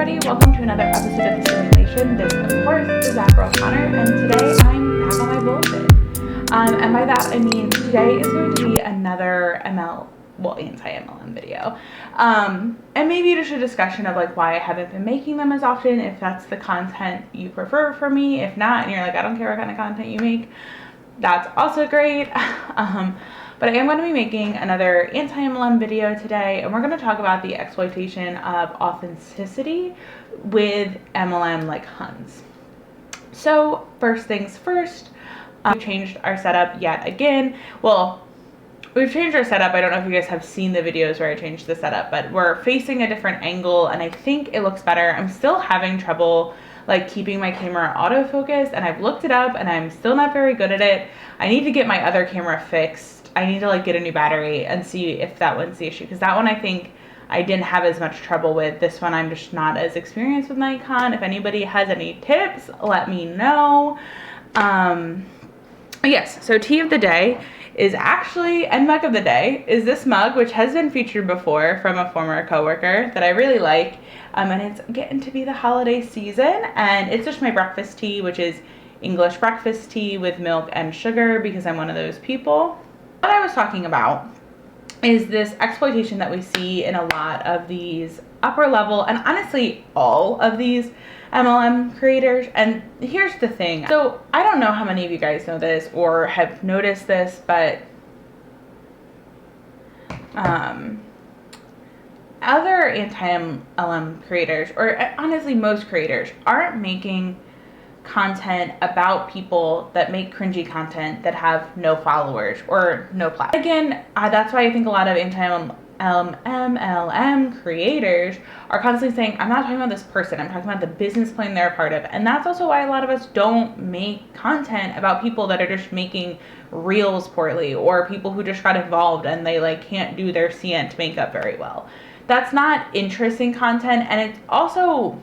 everybody, welcome to another episode of The Stimulation. This, of course, is that girl Connor, and today I'm back on my bullshit. And by that, I mean today is going to be another anti-MLM video. And maybe just a discussion of like why I haven't been making them as often, if that's the content you prefer from me. If not, and you're like, I don't care what kind of content you make, that's also great. But I am going to be making another anti-MLM video today, and we're going to talk about the exploitation of authenticity with MLM like Huns. So first things first, we've changed our setup yet again. Well, we've changed our setup. I don't know if you guys have seen the videos where I changed the setup, but we're facing a different angle and I think it looks better. I'm still having trouble like keeping my camera autofocused, and I've looked it up and I'm still not very good at it. I need to get my other camera fixed. I need to like get a new battery and see if that one's the issue, because that one I think I didn't have as much trouble with. This one I'm just not as experienced with Nikon. If anybody has any tips, let me know. Yes, so tea of the day is actually, and mug of the day is this mug, which has been featured before from a former coworker that I really like. And it's getting to be the holiday season, and it's just my breakfast tea, which is English breakfast tea with milk and sugar, because I'm one of those people. What I was talking about is this exploitation that we see in a lot of these upper level, and honestly all of these MLM creators. And here's the thing. So I don't know how many of you guys know this or have noticed this, but other anti-MLM creators, or honestly most creators, aren't making content about people that make cringy content that have no followers or no platform. Again, that's why I think a lot of MLM creators are constantly saying, I'm not talking about this person, I'm talking about the business plan they're a part of. And that's also why a lot of us don't make content about people that are just making reels poorly, or people who just got involved and they like can't do their Cant makeup very well. That's not interesting content, and it's also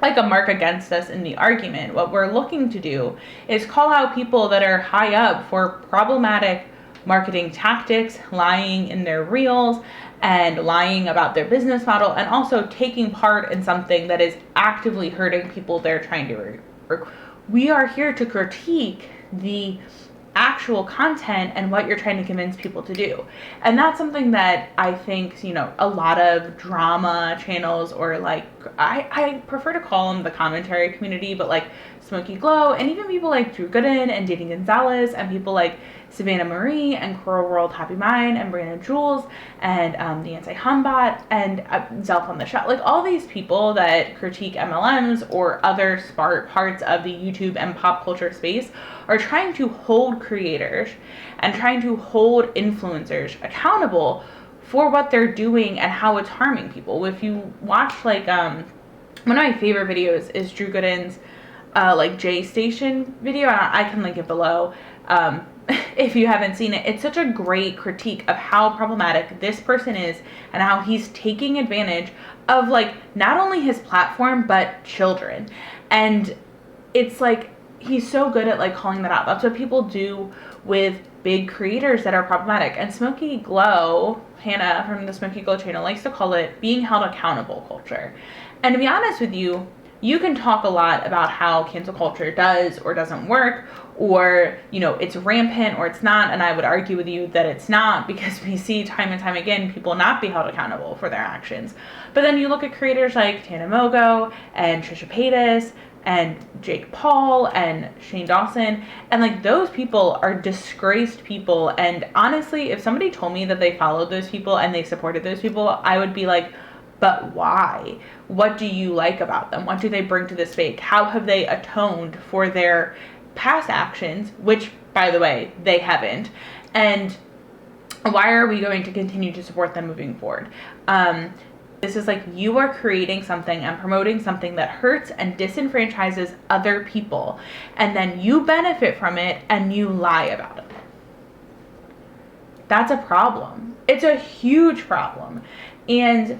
like a mark against us in the argument. What we're looking to do is call out people that are high up for problematic marketing tactics, lying in their reels and lying about their business model, and also taking part in something that is actively hurting people they're trying to recruit. We are here to critique the actual content and what you're trying to convince people to do. And that's something that I think, you know, a lot of drama channels, or like, I prefer to call them the commentary community, but like Smoky Glow, and even people like Drew Gooden and Dating Gonzalez, and people like Savannah Marie and Coral World Happy Mind and Brandon Jules and the Anti-Humbot and Zelf on the Shot, like all these people that critique MLMs or other smart parts of the YouTube and pop culture space are trying to hold creators and trying to hold influencers accountable for what they're doing and how it's harming people. If you watch like one of my favorite videos is Drew Gooden's like J Station video, and I can link it below. If you haven't seen it, it's such a great critique of how problematic this person is and how he's taking advantage of like not only his platform but children. And it's like he's so good at like calling that out. That's what people do with big creators that are problematic. And Smoky Glow, Hannah from the Smoky Glow channel, likes to call it being held accountable culture. And to be honest with you, you can talk a lot about how cancel culture does or doesn't work, or, you know, it's rampant or it's not. And I would argue with you that it's not, because we see time and time again people not be held accountable for their actions. But then you look at creators like Tana Mogo and Trisha Paytas and Jake Paul and Shane Dawson, and like those people are disgraced people. And honestly, if somebody told me that they followed those people and they supported those people, I would be like, but why? What do you like about them? What do they bring to this fake? How have they atoned for their past actions, which, by the way, they haven't? And why are we going to continue to support them moving forward? This is like, you are creating something and promoting something that hurts and disenfranchises other people, and then you benefit from it and you lie about it. That's a problem. It's a huge problem. And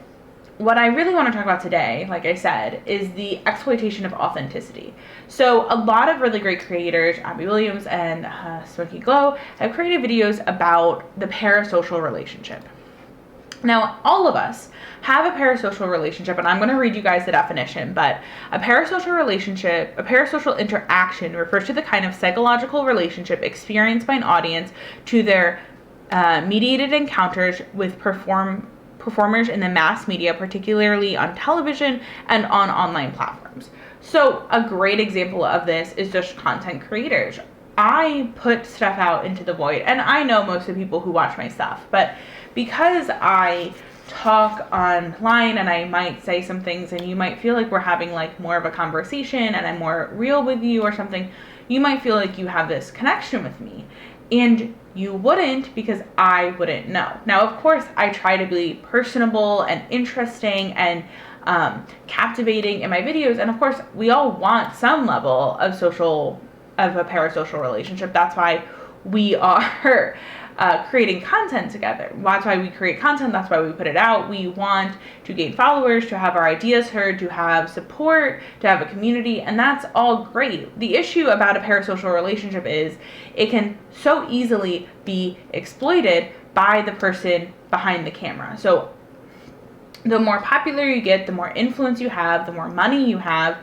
what I really want to talk about today, like I said, is the exploitation of authenticity. So a lot of really great creators, Abby Williams and Smoky Glow, have created videos about the parasocial relationship. Now, all of us have a parasocial relationship, and I'm going to read you guys the definition, but a parasocial relationship, a parasocial interaction refers to the kind of psychological relationship experienced by an audience to their mediated encounters with performers in the mass media, particularly on television and on online platforms. So a great example of this is just content creators. I put stuff out into the void, and I know most of the people who watch my stuff, but because I talk online and I might say some things and you might feel like we're having like more of a conversation and I'm more real with you or something, you might feel like you have this connection with me, and you wouldn't, because I wouldn't know. Now, of course, I try to be personable and interesting and captivating in my videos, and of course we all want some level of a parasocial relationship. That's why we are creating content together. That's why we create content. That's why we put it out. We want to gain followers, to have our ideas heard, to have support, to have a community, and that's all great. The issue about a parasocial relationship is it can so easily be exploited by the person behind the camera. So the more popular you get, the more influence you have, the more money you have,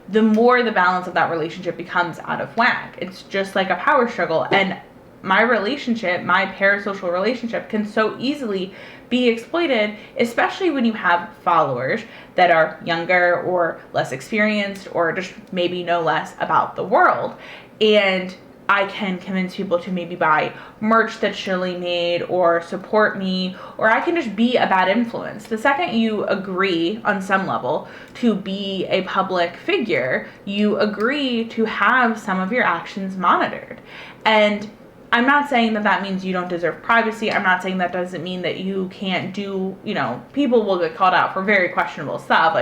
the more the balance of that relationship becomes out of whack. It's just like a power struggle. And my relationship, my parasocial relationship, can so easily be exploited, especially when you have followers that are younger or less experienced or just maybe know less about the world. And I can convince people to maybe buy merch that's Shirley made or support me, or I can just be a bad influence. The second you agree on some level to be a public figure, you agree to have some of your actions monitored. And I'm not saying that that means you don't deserve privacy. I'm not saying that doesn't mean that you can't do, people will get called out for very questionable stuff.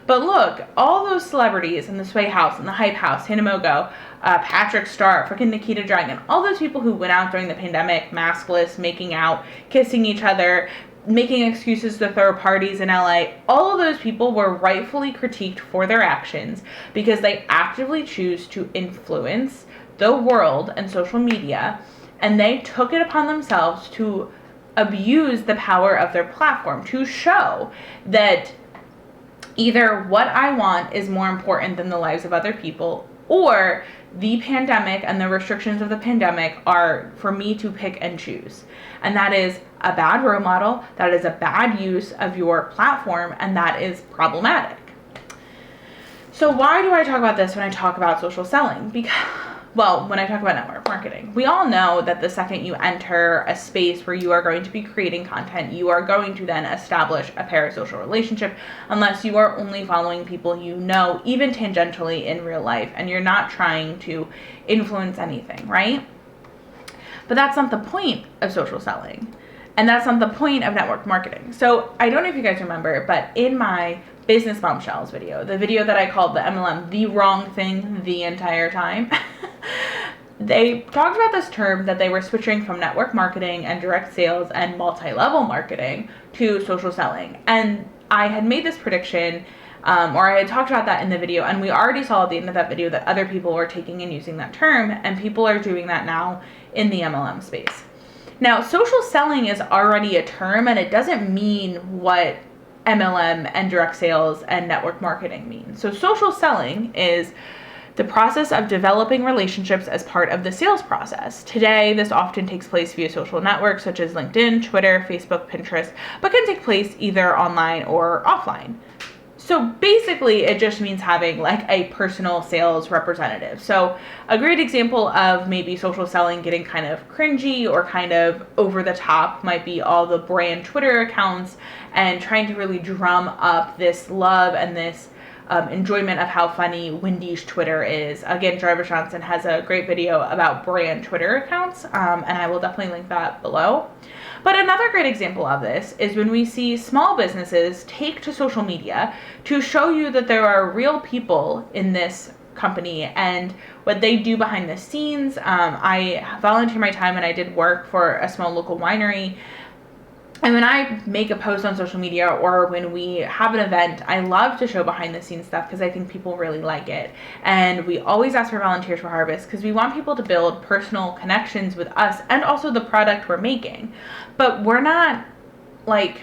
But look, all those celebrities in the Sway House and the Hype House, Hannah Mogo, Patrick Star, freaking Nikita Dragon, all those people who went out during the pandemic, maskless, making out, kissing each other, making excuses to throw parties in LA, all of those people were rightfully critiqued for their actions because they actively choose to influence the world and social media, and they took it upon themselves to abuse the power of their platform to show that either what I want is more important than the lives of other people, or the pandemic and the restrictions of the pandemic are for me to pick and choose. And that is a bad role model, that is a bad use of your platform, and that is problematic. So why do I talk about this when I talk about social selling? When I talk about network marketing, we all know that the second you enter a space where you are going to be creating content, you are going to then establish a parasocial relationship, unless you are only following people you know, even tangentially in real life, and you're not trying to influence anything, right? But that's not the point of social selling. And that's not the point of network marketing. So I don't know if you guys remember, but in my Business Bombshells video, the video that I called the MLM, the wrong thing the entire time, they talked about this term that they were switching from network marketing and direct sales and multi-level marketing to social selling. And I had made this prediction, or I had talked about that in the video, and we already saw at the end of that video that other people were taking and using that term, and people are doing that now in the MLM space. Now, social selling is already a term, and it doesn't mean what MLM and direct sales and network marketing mean. So social selling is the process of developing relationships as part of the sales process. Today, this often takes place via social networks such as LinkedIn, Twitter, Facebook, Pinterest, but can take place either online or offline. So basically, it just means having like a personal sales representative. So a great example of maybe social selling getting kind of cringy or kind of over the top might be all the brand Twitter accounts and trying to really drum up this love and this enjoyment of how funny Wendy's Twitter is. Again, Jarvis Johnson has a great video about brand Twitter accounts, and I will definitely link that below. But another great example of this is when we see small businesses take to social media to show you that there are real people in this company and what they do behind the scenes. I volunteer my time and I did work for a small local winery. And when I make a post on social media or when we have an event, I love to show behind the scenes stuff because I think people really like it. And we always ask for volunteers for Harvest because we want people to build personal connections with us and also the product we're making. But we're not like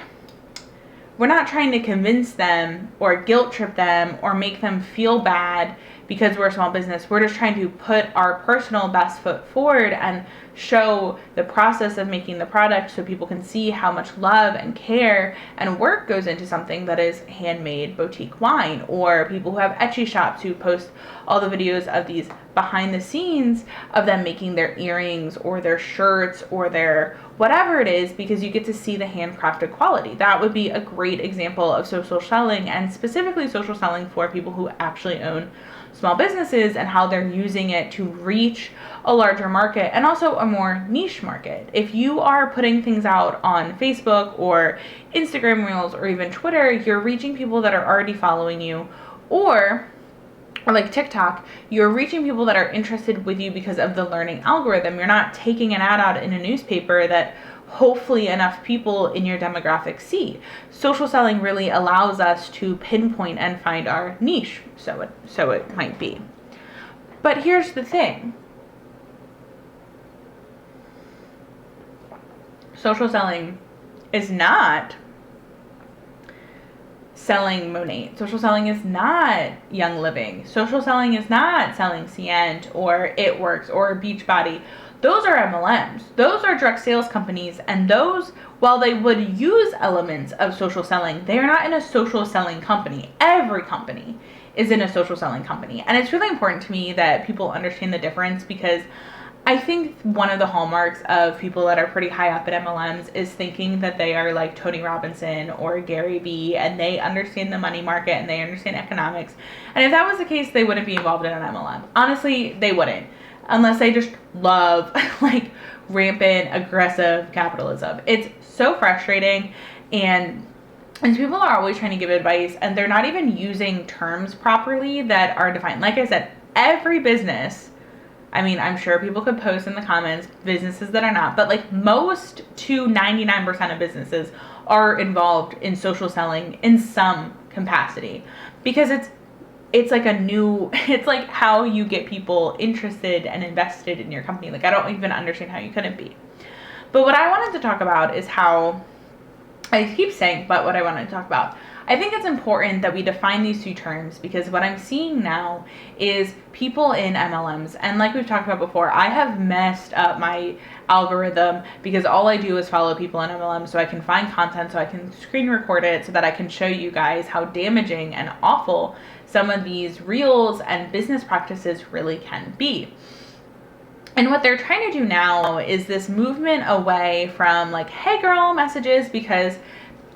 we're not trying to convince them or guilt trip them or make them feel bad because we're a small business. We're just trying to put our personal best foot forward and show the process of making the product so people can see how much love and care and work goes into something that is handmade boutique wine, or people who have Etsy shops who post all the videos of these behind the scenes of them making their earrings or their shirts or their whatever it is, because you get to see the handcrafted quality. That would be a great example of social selling, and specifically social selling for people who actually own small businesses and how they're using it to reach a larger market and also a more niche market. If you are putting things out on Facebook or Instagram Reels or even Twitter, you're reaching people that are already following you, or like TikTok, you're reaching people that are interested with you because of the learning algorithm. You're not taking an ad out in a newspaper that hopefully enough people in your demographic see. Social selling really allows us to pinpoint and find our niche, so it might be. But here's the thing. Social selling is not selling Monat. Social selling is not Young Living. Social selling is not selling Cant or It Works or Beachbody. Those are MLMs. Those are direct sales companies, and those, while they would use elements of social selling, they are not in a social selling company. Every company is in a social selling company. And it's really important to me that people understand the difference, because I think one of the hallmarks of people that are pretty high up at MLMs is thinking that they are like Tony Robinson or Gary Vee, and they understand the money market and they understand economics. And if that was the case, they wouldn't be involved in an MLM. Honestly, they wouldn't, unless they just love like rampant, aggressive capitalism. It's so frustrating, and people are always trying to give advice, and they're not even using terms properly that are defined. Like I said, every business, I mean, I'm sure people could post in the comments businesses that are not, but like most to 99% of businesses are involved in social selling in some capacity, because it's like it's like how you get people interested and invested in your company. Like, I don't even understand how you couldn't be. But what I wanted to talk about is how, I keep saying, but what I wanted to talk about, I think it's important that we define these two terms, because what I'm seeing now is people in MLMs, and like we've talked about before, I have messed up my algorithm because all I do is follow people in MLMs so I can find content, so I can screen record it, so that I can show you guys how damaging and awful some of these reels and business practices really can be. And what they're trying to do now is this movement away from like, hey girl messages, because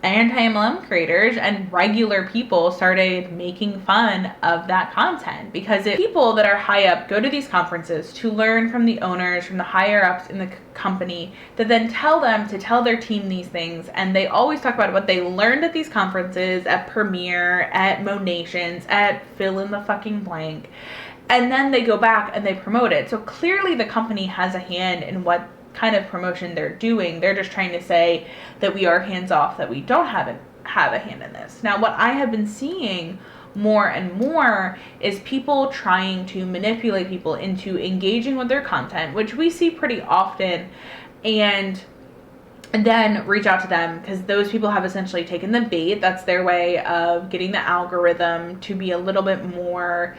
anti-MLM creators and regular people started making fun of that content, because if people that are high up go to these conferences to learn from the owners, from the higher ups in the company, that then tell them to tell their team these things, and they always talk about what they learned at these conferences, at Premiere, at Monations, at fill in the fucking blank, and then they go back and they promote it. So clearly the company has a hand in what kind of promotion they're doing. They're just trying to say that we are hands off, that we don't have a hand in this. Now, what I have been seeing more and more is people trying to manipulate people into engaging with their content, which we see pretty often, and then reach out to them, because those people have essentially taken the bait. That's their way of getting the algorithm to be a little bit more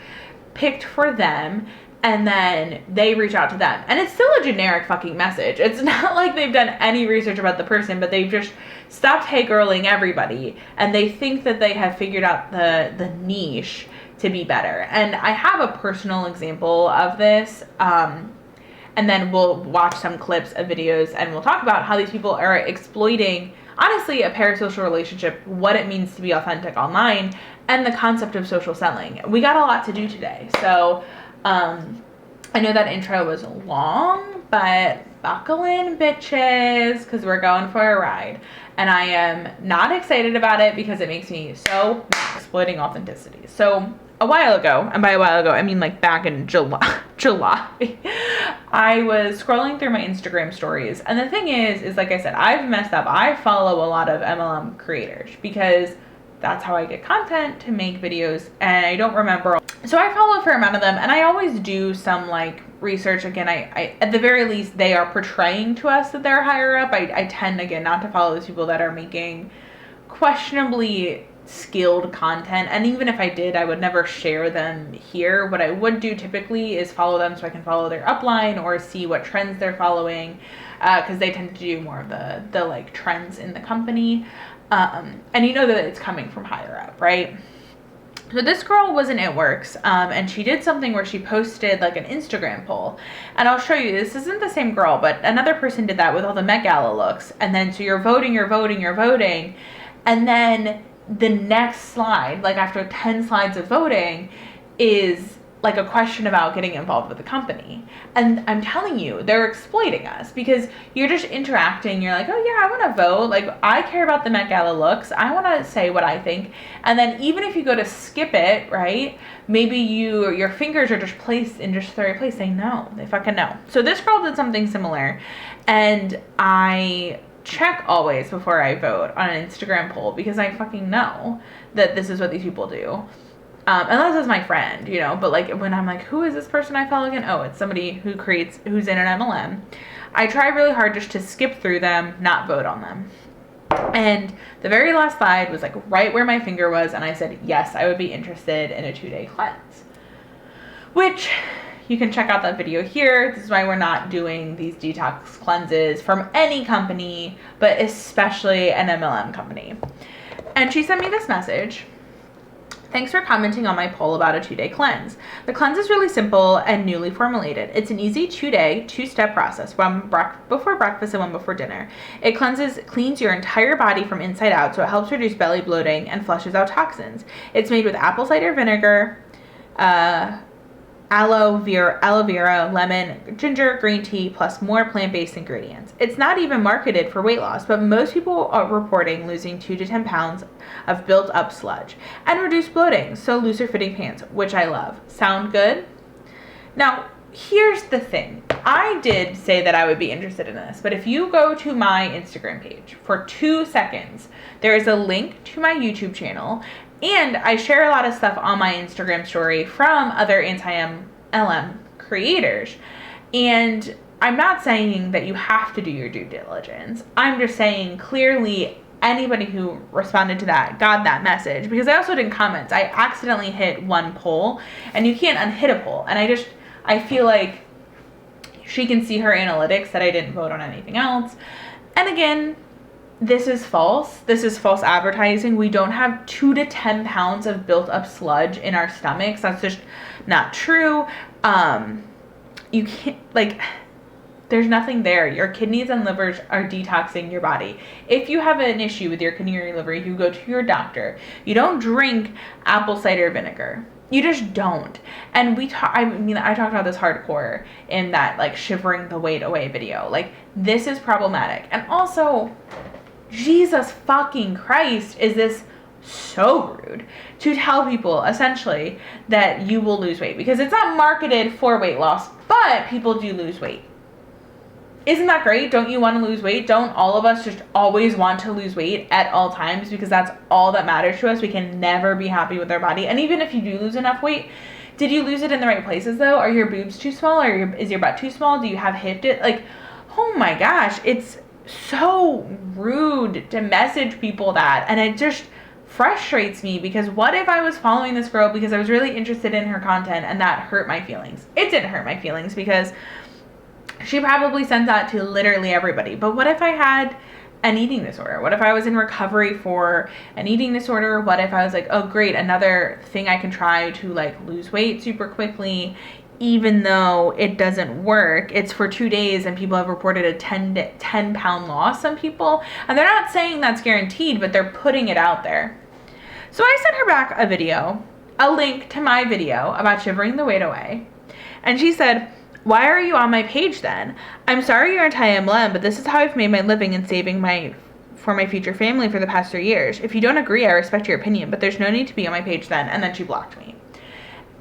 picked for them, and then they reach out to them. And it's still a generic fucking message. It's not like they've done any research about the person, but they've just stopped hey girling everybody, and they think that they have figured out the niche to be better. And I have a personal example of this, and then we'll watch some clips of videos and we'll talk about how these people are exploiting, honestly, a parasocial relationship, what it means to be authentic online, and the concept of social selling. We got a lot to do today, so I know that intro was long, but buckle in, bitches, because we're going for a ride. And I am not excited about it because it makes me so mad. Exploiting authenticity. So a while ago, and by a while ago I mean like back in July, I was scrolling through my Instagram stories, and the thing is like I said, I've messed up. I follow a lot of MLM creators because that's how I get content to make videos, and I don't remember. So I follow a fair amount of them, and I always do some like research. Again, I at the very least, they are portraying to us that they're higher up. I tend, again, not to follow those people that are making questionably skilled content, and even if I did, I would never share them here. What I would do typically is follow them so I can follow their upline or see what trends they're following, because they tend to do more of the like trends in the company, and you know that it's coming from higher up, right? So this girl was in It Works, and she did something where she posted like an Instagram poll, and I'll show you, this isn't the same girl, but another person did that with all the Met Gala looks, and then so you're voting, and then the next slide, like after 10 slides of voting, is like a question about getting involved with the company. And I'm telling you, they're exploiting us, because you're just interacting. You're like, oh yeah, I want to vote. Like, I care about the Met Gala looks. I want to say what I think. And then even if you go to skip it, right, maybe your fingers are just placed in just the right place. They know. They fucking know. So this girl did something similar, and I check always before I vote on an Instagram poll, because I fucking know that this is what these people do. Unless it's my friend, you know, but like when I'm like, who is this person I follow again? Oh, it's somebody who's in an MLM. I try really hard just to skip through them, not vote on them. And the very last slide was like right where my finger was, and I said, yes, I would be interested in a 2-day cleanse. Which, you can check out that video here. This is why we're not doing these detox cleanses from any company, but especially an MLM company. And she sent me this message. Thanks for commenting on my poll about a 2-day cleanse. The cleanse is really simple and newly formulated. It's an easy 2-day, 2-step process, one before breakfast and one before dinner. It cleans your entire body from inside out, so it helps reduce belly bloating and flushes out toxins. It's made with apple cider vinegar, aloe vera, lemon, ginger, green tea, plus more plant-based ingredients. It's not even marketed for weight loss, but most people are reporting losing 2 to 10 pounds of built-up sludge and reduced bloating, so looser fitting pants, which I love. Sound good? Now, here's the thing. I did say that I would be interested in this, but if you go to my Instagram page for 2 seconds, there is a link to my YouTube channel. And I share a lot of stuff on my Instagram story from other anti-MLM creators. And I'm not saying that you have to do your due diligence. I'm just saying clearly anybody who responded to that got that message. Because I also did comments. I accidentally hit one poll, and you can't unhit a poll. And I feel like she can see her analytics that I didn't vote on anything else. And again, this is false. This is false advertising. We don't have 2 to 10 pounds of built up sludge in our stomachs. That's just not true. You can't, like, there's nothing there. Your kidneys and livers are detoxing your body. If you have an issue with your kidney or your liver, you go to your doctor. You don't drink apple cider vinegar. You just don't. And I talked about this hardcore in that, like, shivering the weight away video. Like, this is problematic. And also, Jesus fucking Christ, is this so rude to tell people essentially that you will lose weight, because it's not marketed for weight loss, but people do lose weight. Isn't that great? Don't you want to lose weight? Don't all of us just always want to lose weight at all times, because that's all that matters to us? We can never be happy with our body. And even if you do lose enough weight, did you lose it in the right places though? Are your boobs too small? Is your butt too small? Do you have hip dip? Like, oh my gosh, it's so rude to message people that, and it just frustrates me, because what if I was following this girl because I was really interested in her content and that hurt my feelings? It didn't hurt my feelings, because she probably sent that to literally everybody. But what if I had an eating disorder? What if I was in recovery for an eating disorder? What if I was like, oh great, another thing I can try to like lose weight super quickly, even though it doesn't work. It's for 2 days, and people have reported a 10 pound loss, some people. And they're not saying that's guaranteed, but they're putting it out there. So I sent her back a video, a link to my video about shivering the weight away. And she said, why are you on my page then? I'm sorry you're anti-MLM, but this is how I've made my living and saving for my future family for the past 3 years. If you don't agree, I respect your opinion, but there's no need to be on my page then. And then she blocked me.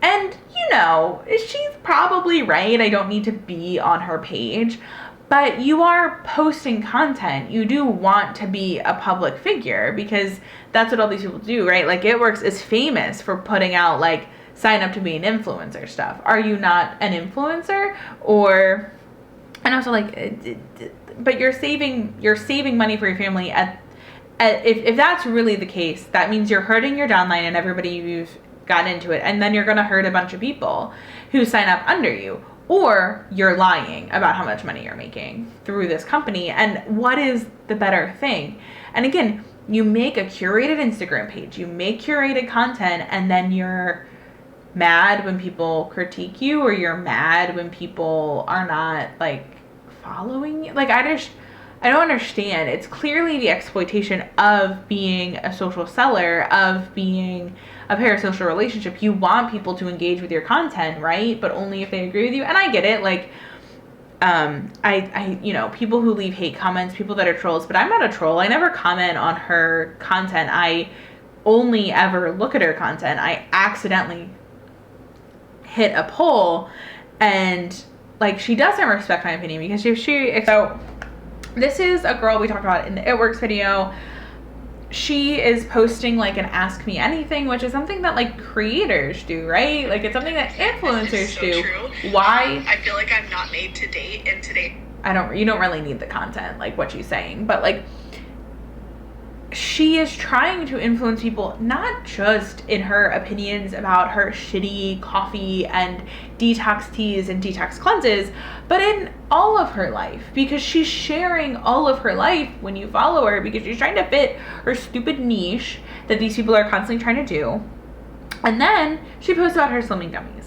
And, you know, she's probably right. I don't need to be on her page. But you are posting content. You do want to be a public figure, because that's what all these people do, right? Like, It Works is famous for putting out, like, sign up to be an influencer stuff. Are you not an influencer? And also, like, but you're saving money for your family if that's really the case, that means you're hurting your downline and everybody you've gotten into it, and then you're going to hurt a bunch of people who sign up under you, or you're lying about how much money you're making through this company. And what is the better thing? And again, you make a curated Instagram page, you make curated content, and then you're mad when people critique you, or you're mad when people are not like following you. Like, I don't understand. It's clearly the exploitation of being a social seller, of being a parasocial relationship. You want people to engage with your content, right? But only if they agree with you. And I get it. Like, I people who leave hate comments, people that are trolls, but I'm not a troll. I never comment on her content. I only ever look at her content. I accidentally hit a poll, and like, she doesn't respect my opinion, because so this is a girl we talked about in the It Works video. She is posting like an Ask Me Anything, which is something that like creators do, right? Like, it's something that influencers so do. True. Why? I feel like I'm not made to date, and today you don't really need the content, like what she's saying, but like, she is trying to influence people, not just in her opinions about her shitty coffee and detox teas and detox cleanses, but in all of her life, because she's sharing all of her life when you follow her, because she's trying to fit her stupid niche that these people are constantly trying to do. And then she posts about her slimming gummies,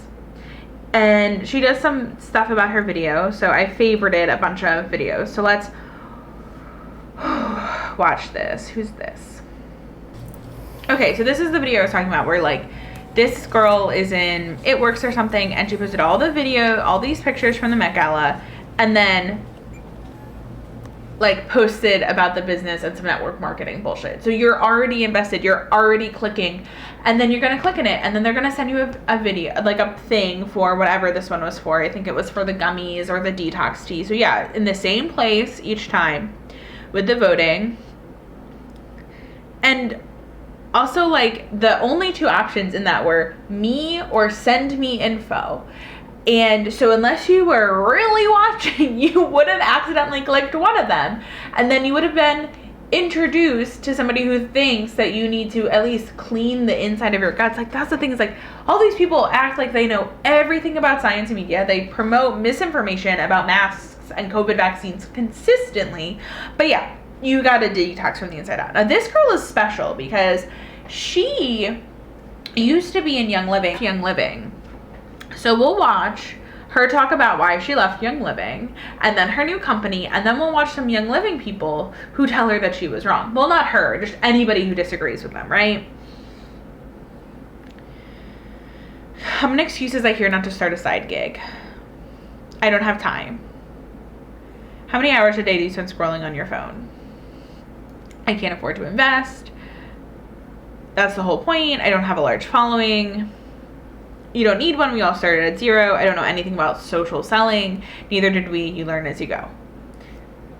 and she does some stuff about her video. So I favorited a bunch of videos. So let's watch this. Who's this? Okay, so this is the video I was talking about, where like, this girl is in It Works or something, and she posted all these pictures from the Met Gala, and then like posted about the business and some network marketing bullshit. So you're already invested, you're already clicking, and then you're gonna click in it, and then they're gonna send you a video, like a thing for whatever this one was for. I think it was for the gummies or the detox tea. So yeah, in the same place each time with the voting. And also, like, the only two options in that were me or send me info. And so unless you were really watching, you would have accidentally clicked one of them, and then you would have been introduced to somebody who thinks that you need to at least clean the inside of your guts. Like, that's the thing, is like, all these people act like they know everything about science and media. They promote misinformation about masks and COVID vaccines consistently. But yeah, you got to detox from the inside out. Now, this girl is special because she used to be in Young Living. So we'll watch her talk about why she left Young Living, and then her new company, and then we'll watch some Young Living people who tell her that she was wrong. Well, not her, just anybody who disagrees with them, right? How many excuses I hear not to start a side gig? I don't have time. How many hours a day do you spend scrolling on your phone? I can't afford to invest. That's the whole point. I don't have a large following. You don't need one. We all started at zero. I don't know anything about social selling. Neither did we. You learn as you go.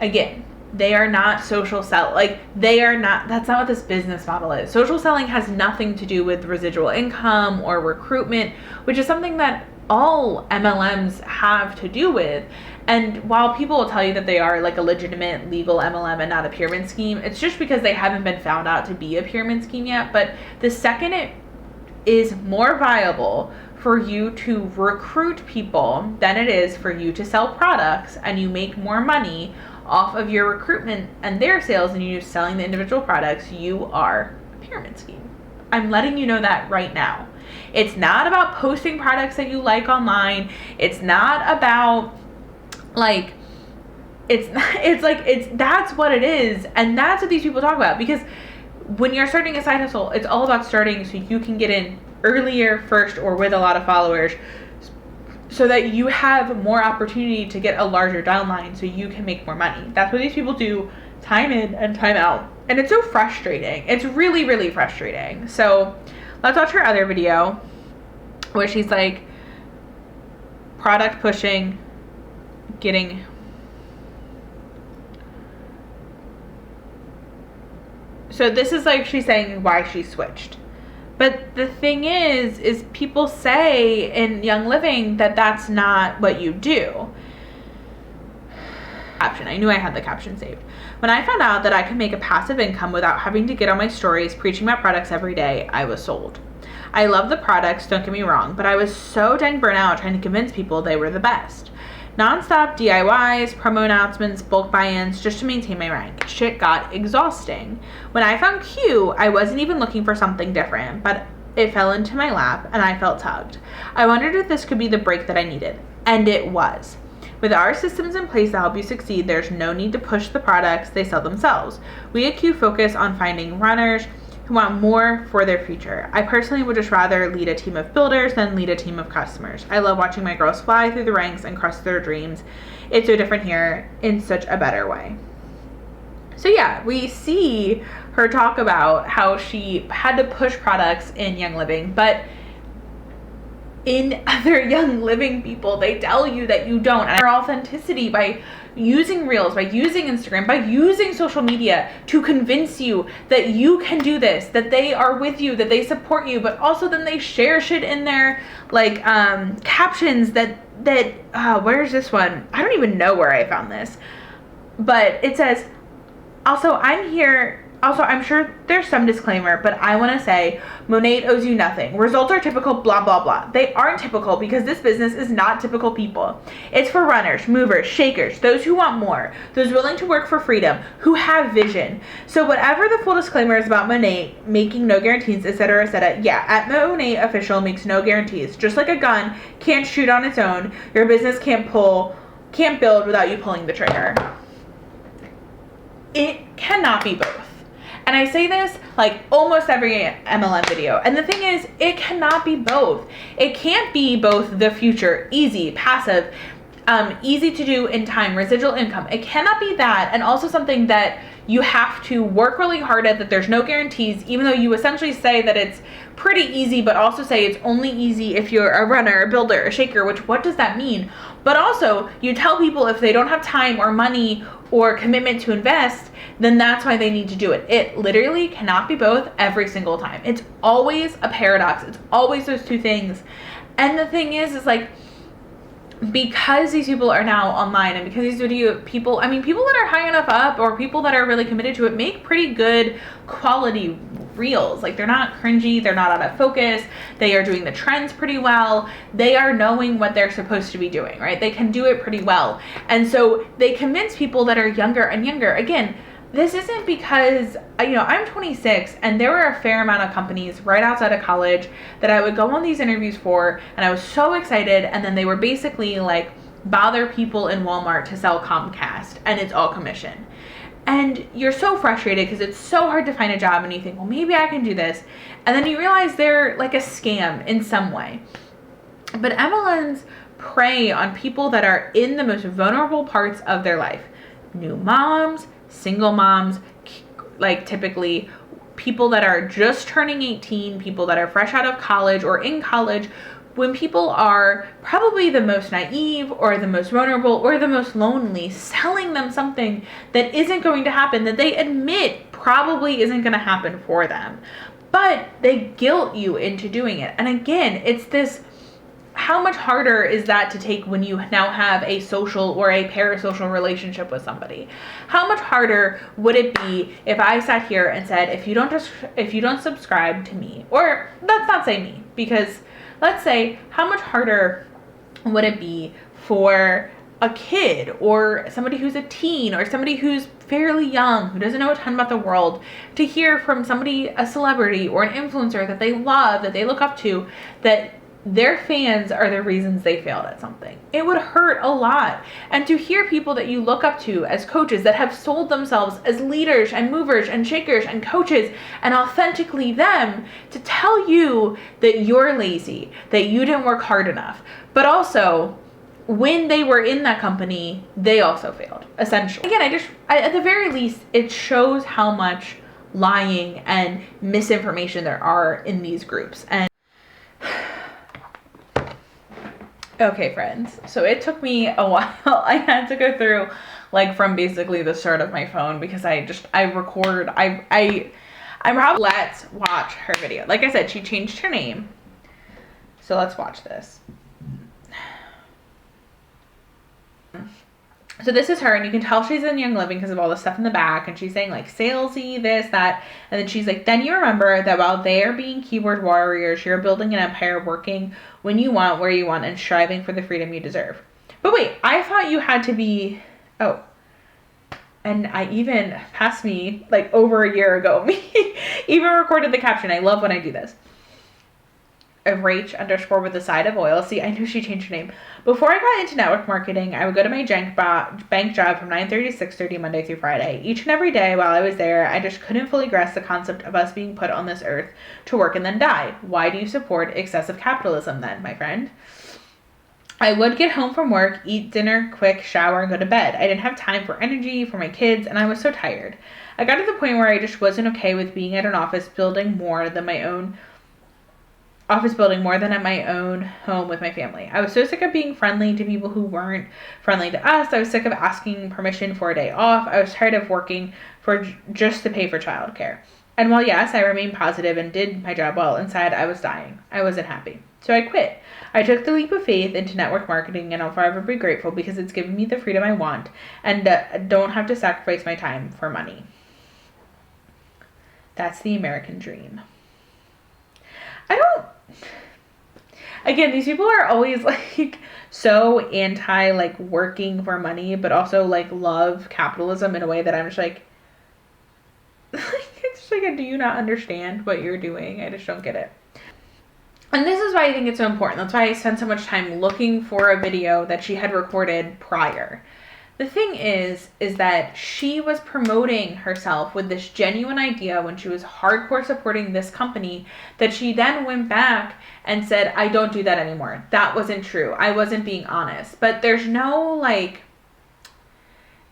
Again, they are not social sell. Like, they are not, that's not what this business model is. Social selling has nothing to do with residual income or recruitment, which is something that all MLMs have to do with. And while people will tell you that they are like a legitimate legal MLM and not a pyramid scheme, it's just because they haven't been found out to be a pyramid scheme yet. But the second it is more viable for you to recruit people than it is for you to sell products, and you make more money off of your recruitment and their sales than you do selling the individual products, you are a pyramid scheme. I'm letting you know that right now. It's not about posting products that you like online. It's not about like, that's what it is. And that's what these people talk about, because when you're starting a side hustle, it's all about starting so you can get in earlier, first, or with a lot of followers, so that you have more opportunity to get a larger downline so you can make more money. That's what these people do time in and time out. And it's so frustrating. It's really, really frustrating. So let's watch her other video where she's like product pushing, getting... So this is like she's saying why she switched. But the thing is people say in Young Living that that's not what you do. caption. I knew I had the caption saved. When I found out that I could make a passive income without having to get on my stories preaching about products every day, I was sold. I love the products, don't get me wrong, but I was so dang burnt out trying to convince people they were the best. Non-stop DIYs, promo announcements, bulk buy-ins just to maintain my rank. Shit got exhausting. When I found Q, I wasn't even looking for something different, but it fell into my lap and I felt tugged. I wondered if this could be the break that I needed, and it was. With our systems in place to help you succeed, there's no need to push the products, they sell themselves. We at Q focus on finding runners who want more for their future. I personally would just rather lead a team of builders than lead a team of customers. I love watching my girls fly through the ranks and crush their dreams. It's so different here in such a better way. So yeah, we see her talk about how she had to push products in Young Living, but in other Young Living people, they tell you that you don't. And our authenticity by using Reels, by using Instagram, by using social media to convince you that you can do this, that they are with you, that they support you, but also then they share shit in their like captions that where's this one? I don't even know where I found this, but it says, also, I'm sure there's some disclaimer, but I want to say Monat owes you nothing. Results are typical, blah, blah, blah. They aren't typical because this business is not typical people. It's for runners, movers, shakers, those who want more, those willing to work for freedom, who have vision. So whatever the full disclaimer is about Monat making no guarantees, etc., yeah, at Monat official makes no guarantees. Just like a gun can't shoot on its own, your business can't build without you pulling the trigger. It cannot be both. And I say this like almost every MLM video. And the thing is, it cannot be both. It can't be both the future, easy, passive, easy to do in time, residual income. It cannot be that. And also something that you have to work really hard at, that there's no guarantees, even though you essentially say that it's pretty easy, but also say it's only easy if you're a runner, a builder, a shaker, which what does that mean? But also you tell people if they don't have time or money or commitment to invest, then that's why they need to do it. It literally cannot be both every single time. It's always a paradox. It's always those two things. And the thing is like, because these people are now online and because these people that are high enough up or people that are really committed to it make pretty good quality reels. Like they're not cringy, they're not out of focus, they are doing the trends pretty well, they are knowing what they're supposed to be doing, right? They can do it pretty well. And so they convince people that are younger and younger. Again, this isn't because, I'm 26 and there were a fair amount of companies right outside of college that I would go on these interviews for, and I was so excited, and then they were basically like bother people in Walmart to sell Comcast, and it's all commission. And you're so frustrated because it's so hard to find a job, and you think, well, maybe I can do this. And then you realize they're like a scam in some way. But MLMs prey on people that are in the most vulnerable parts of their life. New moms, single moms, like typically people that are just turning 18, people that are fresh out of college or in college, when people are probably the most naive or the most vulnerable or the most lonely, selling them something that isn't going to happen, that they admit probably isn't going to happen for them. But they guilt you into doing it. And again, it's this, how much harder is that to take when you now have a social or a parasocial relationship with somebody? How much harder would it be if I sat here and said, if you don't subscribe to me, or let's not say me, because let's say, how much harder would it be for a kid or somebody who's a teen or somebody who's fairly young, who doesn't know a ton about the world, to hear from somebody, a celebrity or an influencer that they love, that they look up to, that their fans are the reasons they failed at something? It would hurt a lot. And to hear people that you look up to as coaches that have sold themselves as leaders and movers and shakers and coaches and authentically them, to tell you that you're lazy, that you didn't work hard enough, but also when they were in that company, they also failed, essentially. Again, at the very least, it shows how much lying and misinformation there are in these groups. And okay, friends, so it took me a while. I had to go through like from basically the start of my phone because let's watch her video. Like I said, she changed her name. So let's watch this. So this is her, and you can tell she's in Young Living because of all the stuff in the back, and she's saying like salesy, this, that, and then she's like, then you remember that while they are being keyboard warriors, you're building an empire, working when you want, where you want, and striving for the freedom you deserve. But wait, I thought you had to be, oh, and I even, past me, like over a year ago, me even recorded the caption. I love when I do this. Rach underscore with a side of oil. See, I knew she changed her name. Before I got into network marketing, I would go to my bank job from 9:30 to 6:30 Monday through Friday. Each and every day while I was there, I just couldn't fully grasp the concept of us being put on this earth to work and then die. Why do you support excessive capitalism then, my friend? I would get home from work, eat dinner, quick, shower, and go to bed. I didn't have time for energy, for my kids, and I was so tired. I got to the point where I just wasn't okay with being at an office building more than at my own home with my family. I was so sick of being friendly to people who weren't friendly to us. I was sick of asking permission for a day off. I was tired of working for just to pay for childcare. And while yes, I remained positive and did my job well, inside I was dying. I wasn't happy. So I quit. I took the leap of faith into network marketing, and I'll forever be grateful because it's given me the freedom I want and don't have to sacrifice my time for money. That's the American dream. Again, these people are always like so anti like working for money, but also like love capitalism in a way that I'm just like it's just like, do you not understand what you're doing? I just don't get it. And this is why I think it's so important. That's why I spent so much time looking for a video that she had recorded prior. The thing is that she was promoting herself with this genuine idea when she was hardcore supporting this company, that she then went back and said, I don't do that anymore. That wasn't true. I wasn't being honest. But there's no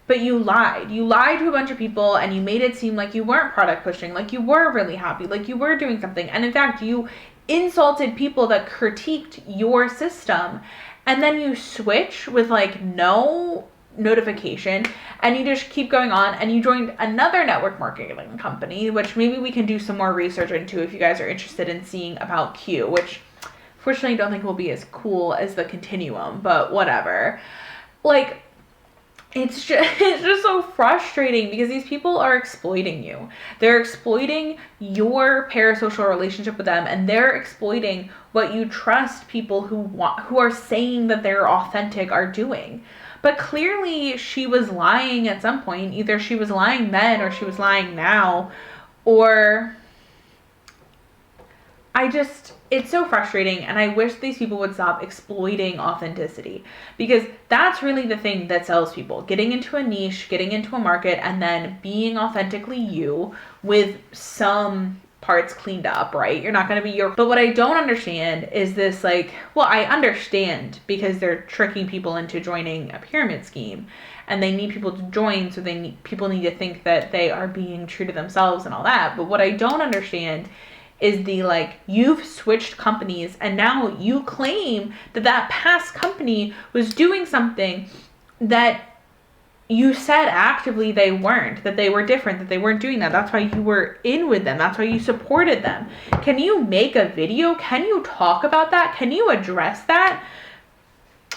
but you lied. You lied to a bunch of people and you made it seem like you weren't product pushing, like you were really happy, like you were doing something. And in fact, you insulted people that critiqued your system. And then you switch with like no notification and you just keep going on, and you joined another network marketing company, which maybe we can do some more research into if you guys are interested in seeing about Q, which fortunately I don't think will be as cool as the Continuum, but whatever. Like, it's just so frustrating because these people are exploiting you. They're exploiting your parasocial relationship with them, and they're exploiting what you trust people who are saying that they're authentic are doing. But clearly she was lying at some point. Either she was lying then or she was lying now, or it's so frustrating, and I wish these people would stop exploiting authenticity, because that's really the thing that sells people. Getting into a niche, getting into a market, and then being authentically you with some parts cleaned up, right? You're not going to be but what I don't understand is this I understand because they're tricking people into joining a pyramid scheme, and they need people to join, so people need to think that they are being true to themselves and all that. But what I don't understand is you've switched companies, and now you claim that past company was doing something that you said actively they weren't, that they were different, that they weren't doing that. That's why you were in with them. That's why you supported them. Can you make a video? Can you talk about that? Can you address that?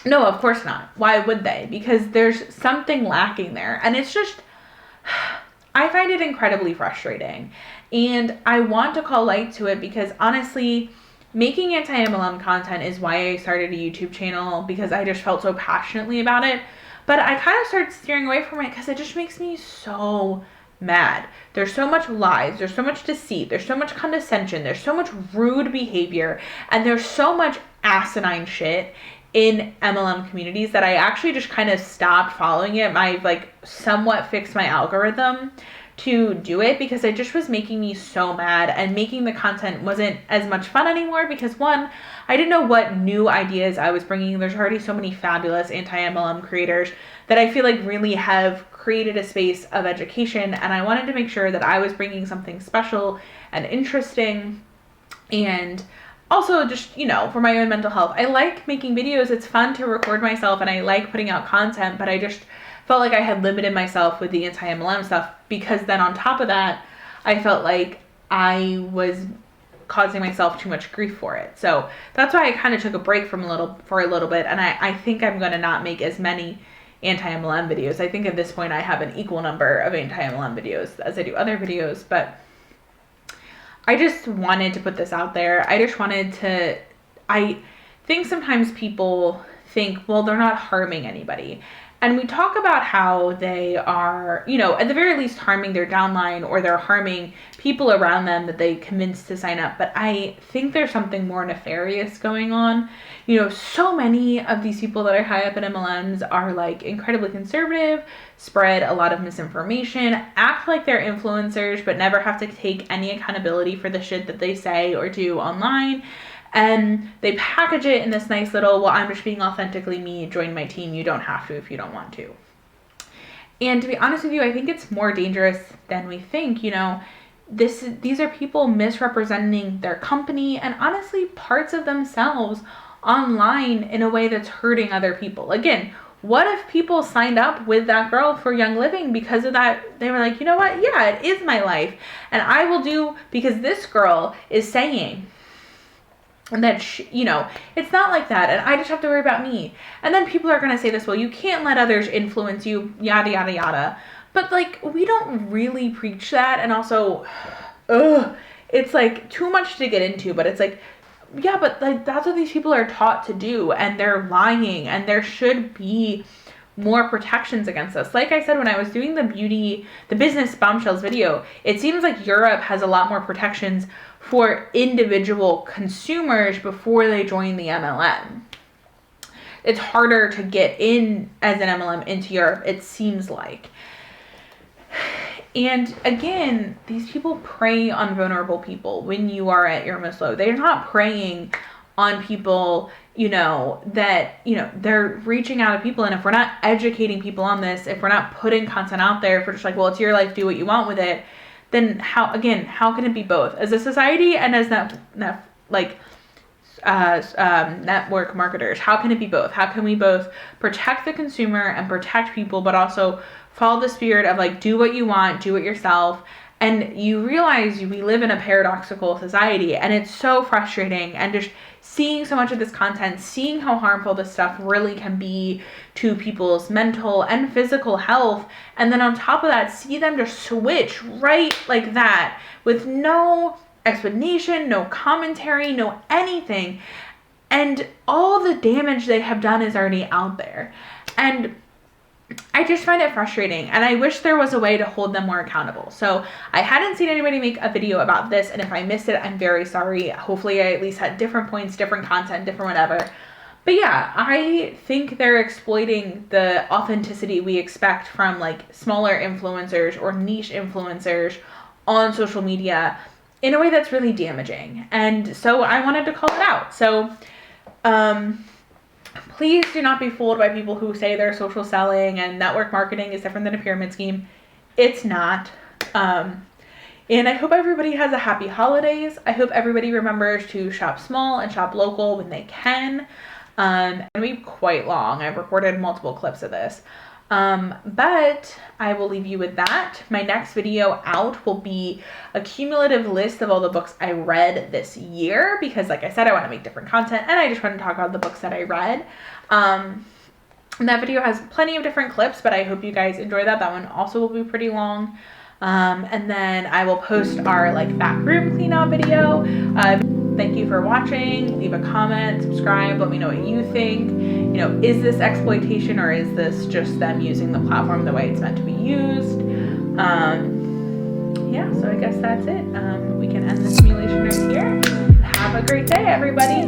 No, of course not. Why would they? Because there's something lacking there. And it's just, I find it incredibly frustrating. And I want to call light to it because honestly, making anti-MLM content is why I started a YouTube channel, because I just felt so passionately about it. But I kind of started steering away from it because it just makes me so mad. There's so much lies, there's so much deceit, there's so much condescension, there's so much rude behavior, and there's so much asinine shit in MLM communities that I actually just kind of stopped following it. I somewhat fixed my algorithm to do it because it just was making me so mad, and making the content wasn't as much fun anymore because one, I didn't know what new ideas I was bringing. There's already so many fabulous anti-MLM creators that I feel really have created a space of education, and I wanted to make sure that I was bringing something special and interesting, and also just, for my own mental health. I like making videos. It's fun to record myself, and I like putting out content, but I just felt like I had limited myself with the anti-MLM stuff, because then on top of that, I felt like I was causing myself too much grief for it. So that's why I kind of took a break for a little bit, and I think I'm going to not make as many anti-MLM videos. I think at this point I have an equal number of anti-MLM videos as I do other videos, but I just wanted to put this out there. I think sometimes people think, well, they're not harming anybody. And we talk about how they are, at the very least harming their downline, or they're harming people around them that they convinced to sign up. But I think there's something more nefarious going on. So many of these people that are high up in MLMs are like incredibly conservative, spread a lot of misinformation, act like they're influencers, but never have to take any accountability for the shit that they say or do online. And they package it in this nice little, well, I'm just being authentically me, join my team, you don't have to if you don't want to. And to be honest with you, I think it's more dangerous than we think. These are people misrepresenting their company and honestly parts of themselves online in a way that's hurting other people. Again, what if people signed up with that girl for Young Living because of that? They were like, you know what? Yeah, it is my life. And I will do, because this girl is saying, and that, it's not like that. And I just have to worry about me. And then people are going to say this, well, you can't let others influence you, yada, yada, yada. But like, we don't really preach that. And also, it's like too much to get into, but it's like, yeah, but like, that's what these people are taught to do. And they're lying, and there should be more protections against us. Like I said, when I was doing the business bombshells video, it seems like Europe has a lot more protections for individual consumers before they join the MLM. It's harder to get in as an MLM into Europe, it seems like. And again, these people prey on vulnerable people when you are at your most low. They're not preying on people, that, they're reaching out to people. And if we're not educating people on this, if we're not putting content out there, if we're just like, well, it's your life, do what you want with it, then how can it be both? As a society and as network marketers, how can it be both? How can we both protect the consumer and protect people, but also follow the spirit of like, do what you want, do it yourself? And you realize we live in a paradoxical society, and it's so frustrating. And just seeing so much of this content, seeing how harmful this stuff really can be to people's mental and physical health. And then on top of that, see them just switch right like that with no explanation, no commentary, no anything. And all the damage they have done is already out there. And I just find it frustrating, and I wish there was a way to hold them more accountable. So I hadn't seen anybody make a video about this, and if I missed it, I'm very sorry. Hopefully I at least had different points, different content, different whatever. But yeah, I think they're exploiting the authenticity we expect from like smaller influencers or niche influencers on social media in a way that's really damaging. And so I wanted to call it out. So, please do not be fooled by people who say they're social selling and network marketing is different than a pyramid scheme. It's not. And I hope everybody has a happy holidays. I hope everybody remembers to shop small and shop local when they can. And we're quite long. I've recorded multiple clips of this. But I will leave you with that. My next video out will be a cumulative list of all the books I read this year, because like I said, I want to make different content, and I just want to talk about the books that I read. That video has plenty of different clips, but I hope you guys enjoy that. That one also will be pretty long. And then I will post our like back room clean out video. Thank you for watching. Leave a comment, subscribe, let me know what you think. Is this exploitation, or is this just them using the platform the way it's meant to be used? Yeah, so I guess that's it. We can end the simulation right here. Have a great day, everybody.